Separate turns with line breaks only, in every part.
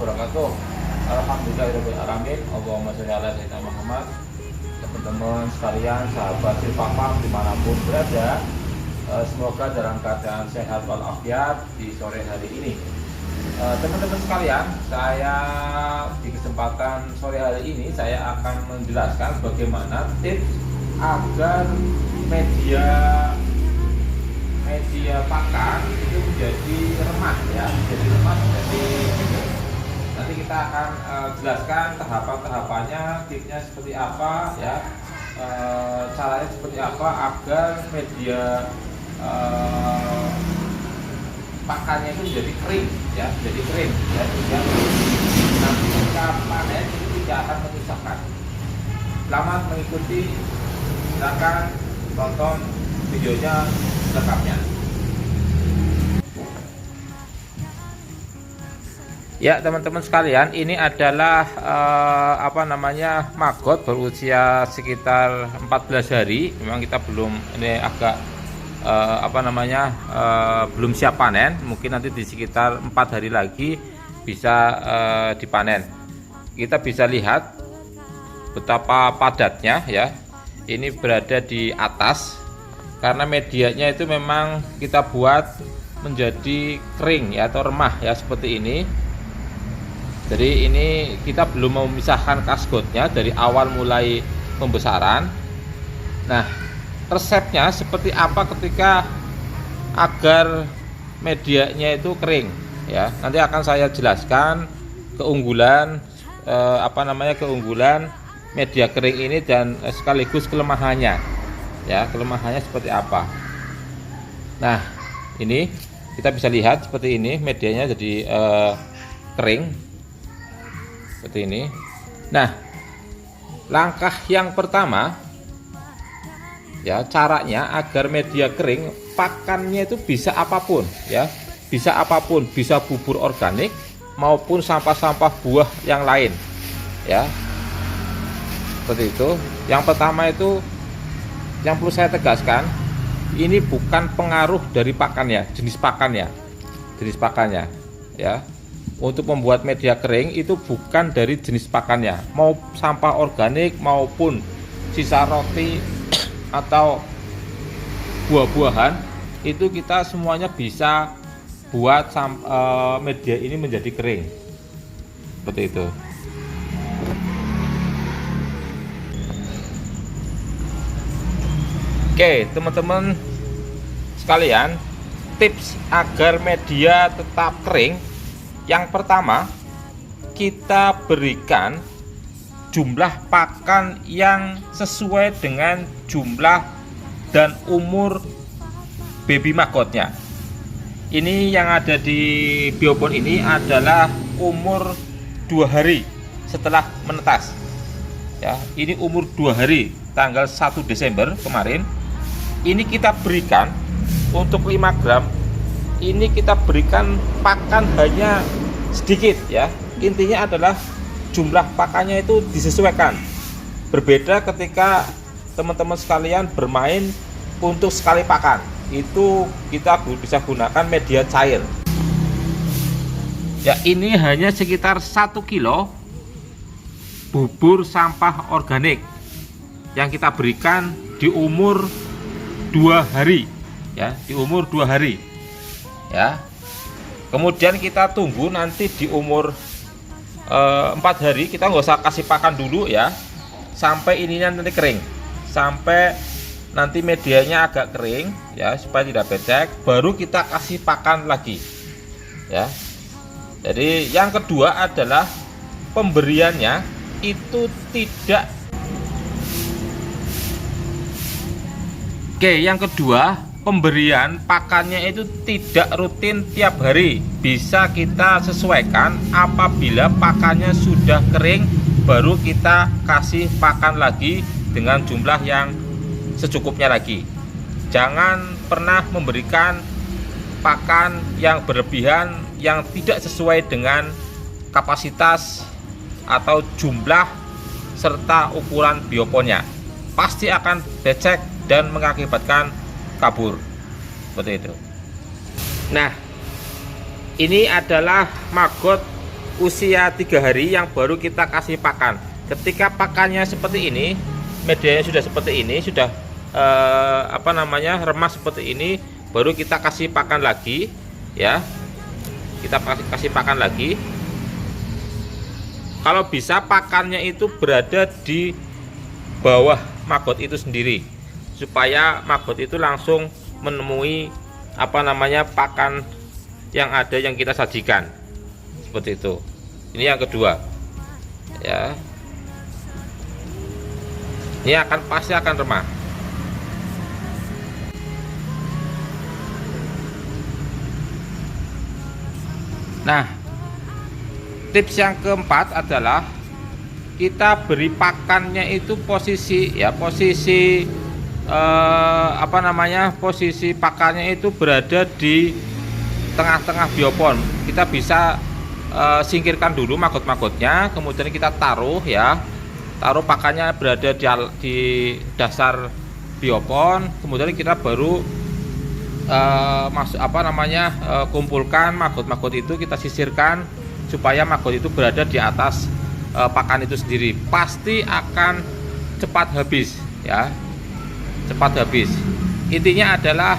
wabarakatuh. Alhamdulillahirobbilalamin. Allahumma sholli ala sayyidina Muhammad. Teman-teman sekalian, sahabat Silpapam dimanapun berada, semoga dalam keadaan sehat walafiat di sore hari ini. Teman-teman sekalian, saya di kesempatan sore hari ini saya akan menjelaskan bagaimana tips agar media pakan itu menjadi remah, ya, menjadi remah, menjadi nanti kita akan jelaskan tahapan-tahapannya, tipsnya seperti apa, ya, caranya seperti apa agar media pakannya itu menjadi kering, ya, menjadi kering, ya, sehingga nanti ketika panen itu tidak akan menyusahkan. Selamat mengikuti, silakan tonton videonya lengkapnya. Ya teman-teman sekalian, ini adalah maggot berusia sekitar 14 hari. Memang kita belum, ini agak belum siap panen. Mungkin nanti di sekitar 4 hari lagi bisa dipanen. Kita bisa lihat betapa padatnya, ya. Ini berada di atas karena medianya itu memang kita buat menjadi kering, ya, atau remah, ya, seperti ini. Jadi ini kita belum memisahkan kasgotnya dari awal mulai pembesaran. Nah, resepnya seperti apa ketika agar medianya itu kering, ya. Nanti akan saya jelaskan keunggulan keunggulan media kering ini dan sekaligus kelemahannya, ya, kelemahannya seperti apa. Nah, ini kita bisa lihat seperti ini, medianya jadi kering seperti ini. Nah, langkah yang pertama, ya, caranya agar media kering, pakannya itu bisa apapun, ya, bisa apapun, bisa bubur organik maupun sampah-sampah buah yang lain, ya, seperti itu. Yang pertama itu yang perlu saya tegaskan, ini bukan pengaruh dari pakannya, jenis pakannya, ya. Untuk membuat media kering itu bukan dari jenis pakannya, mau sampah organik maupun sisa roti atau buah-buahan, itu kita semuanya bisa buat media ini menjadi kering, seperti itu. Oke, teman-teman sekalian, tips agar media tetap kering, yang pertama, kita berikan jumlah pakan yang sesuai dengan jumlah dan umur baby maggotnya. Ini yang ada di biopon ini adalah umur 2 hari setelah menetas, ya. Ini umur 2 hari, tanggal 1 Desember kemarin. Ini kita berikan untuk 5 gram. Ini kita berikan pakan hanya sedikit, ya. Intinya adalah jumlah pakannya itu disesuaikan. Berbeda ketika teman-teman sekalian bermain untuk sekali pakan, itu kita bisa gunakan media cair. Ya, ini hanya sekitar 1 kilo bubur sampah organik yang kita berikan di umur 2 hari, ya, di umur 2 hari, ya. Kemudian kita tunggu nanti di umur 4 hari, kita nggak usah kasih pakan dulu, ya, sampai ininya nanti kering, sampai nanti medianya agak kering, ya, supaya tidak becek, baru kita kasih pakan lagi, ya. Jadi yang kedua adalah pemberiannya itu tidak. Oke, yang kedua, pemberian pakannya itu tidak rutin tiap hari. Bisa kita sesuaikan, apabila pakannya sudah kering baru kita kasih pakan lagi dengan jumlah yang secukupnya lagi. Jangan pernah memberikan pakan yang berlebihan yang tidak sesuai dengan kapasitas atau jumlah serta ukuran bioponnya. Pasti akan becek dan mengakibatkan kabur, seperti itu. Nah, ini adalah maggot usia 3 hari yang baru kita kasih pakan. Ketika pakannya seperti ini, medianya sudah seperti ini, sudah remas seperti ini, baru kita kasih pakan lagi ya. Kita kasih pakan lagi. Kalau bisa pakannya itu berada di bawah maggot itu sendiri, supaya maggot itu langsung menemui pakan yang ada yang kita sajikan, seperti itu. Ini yang kedua ya, ini pasti akan remah. Nah, tips yang keempat adalah kita beri pakannya itu posisi pakannya itu berada di tengah-tengah biopon. Kita bisa singkirkan dulu maggot-maggotnya, kemudian kita taruh pakannya berada di dasar biopon, kemudian kita baru kumpulkan maggot-maggot itu, kita sisirkan supaya maggot itu berada di atas pakan itu sendiri. Pasti akan cepat habis ya, cepat habis. Intinya adalah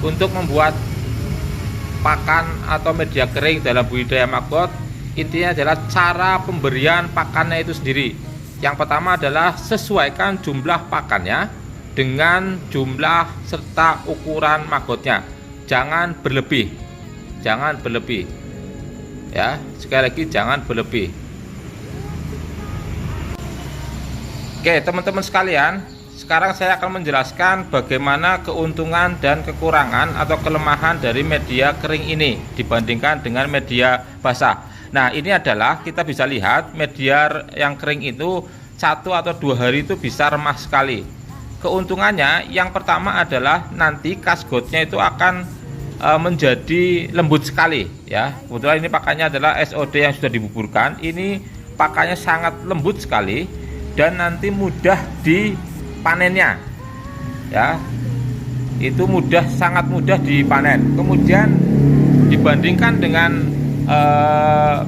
untuk membuat pakan atau media kering dalam budidaya maggot, intinya adalah cara pemberian pakannya itu sendiri. Yang pertama adalah sesuaikan jumlah pakannya dengan jumlah serta ukuran maggotnya. Jangan berlebih, jangan berlebih ya, sekali lagi jangan berlebih. Oke teman-teman sekalian, sekarang saya akan menjelaskan bagaimana keuntungan dan kekurangan atau kelemahan dari media kering ini dibandingkan dengan media basah. Nah, ini adalah kita bisa lihat media yang kering itu 1 atau 2 hari itu bisa remah sekali. Keuntungannya yang pertama adalah nanti kasgotnya itu akan menjadi lembut sekali ya. Kebetulan ini pakannya adalah SOD yang sudah dibuburkan. Ini pakannya sangat lembut sekali dan nanti mudah dipanennya ya. Itu sangat mudah dipanen. Kemudian dibandingkan dengan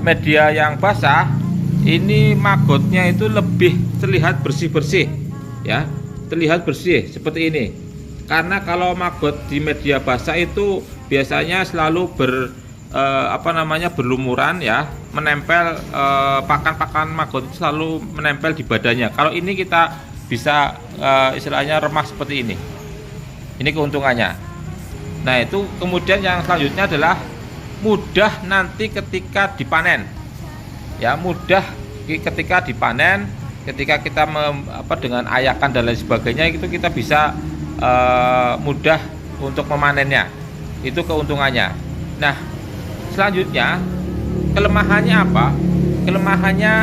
media yang basah, ini maggotnya itu lebih terlihat bersih-bersih ya, terlihat bersih seperti ini. Karena kalau maggot di media basah itu biasanya selalu berlumuran ya, menempel, pakan-pakan maggot itu selalu menempel di badannya. Kalau ini kita bisa istilahnya remah seperti ini. Ini keuntungannya. Nah, itu kemudian yang selanjutnya adalah mudah nanti ketika dipanen ya, mudah ketika dipanen, ketika kita dengan ayakan dan lain sebagainya, itu kita bisa mudah untuk memanennya. Itu keuntungannya. Nah, selanjutnya kelemahannya apa? Kelemahannya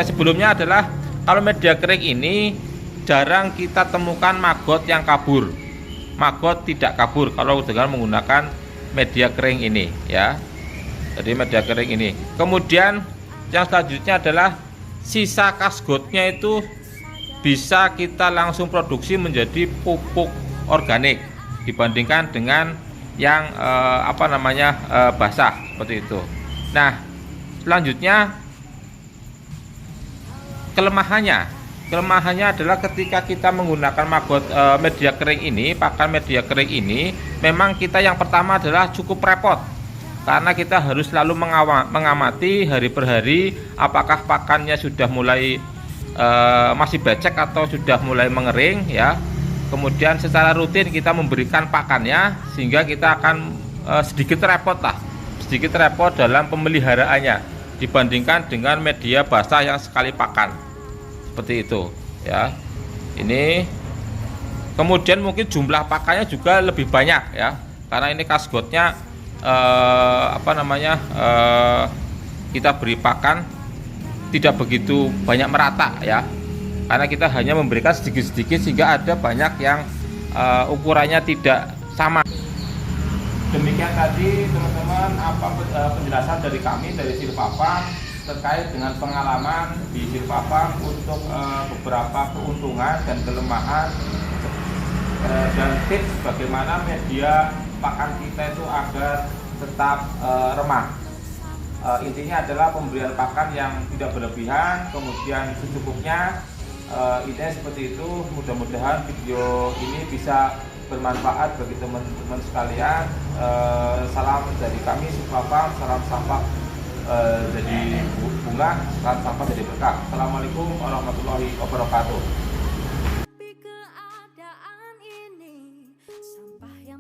sebelumnya adalah kalau media kering ini jarang kita temukan maggot yang kabur. Maggot tidak kabur kalau dengan menggunakan media kering ini ya. Jadi media kering ini. Kemudian yang selanjutnya adalah sisa kasgotnya itu bisa kita langsung produksi menjadi pupuk organik dibandingkan dengan yang basah seperti itu. Nah, selanjutnya kelemahannya adalah ketika kita menggunakan maggot media kering ini, pakan media kering ini, memang kita yang pertama adalah cukup repot karena kita harus selalu mengamati hari per hari apakah pakannya sudah mulai masih becek atau sudah mulai mengering ya. Kemudian secara rutin kita memberikan pakannya, sehingga kita akan sedikit repot dalam pemeliharaannya dibandingkan dengan media basah yang sekali pakan seperti itu ya. Ini kemudian mungkin jumlah pakannya juga lebih banyak ya, karena ini kasgotnya kita beri pakan tidak begitu banyak merata ya, karena kita hanya memberikan sedikit-sedikit sehingga ada banyak yang ukurannya tidak sama. Demikian tadi teman-teman penjelasan dari kami dari Silvafarm terkait dengan pengalaman di Silvafarm untuk beberapa keuntungan dan kelemahan dan tips bagaimana media pakan kita itu agar tetap remah. Intinya adalah pemberian pakan yang tidak berlebihan, kemudian secukupnya. Intinya seperti itu. Mudah-mudahan video ini bisa bermanfaat bagi teman-teman sekalian. Salam dari kami Supra Farm, salam sampah jadi bunga, salam sampah jadi berkah. Assalamualaikum warahmatullahi wabarakatuh.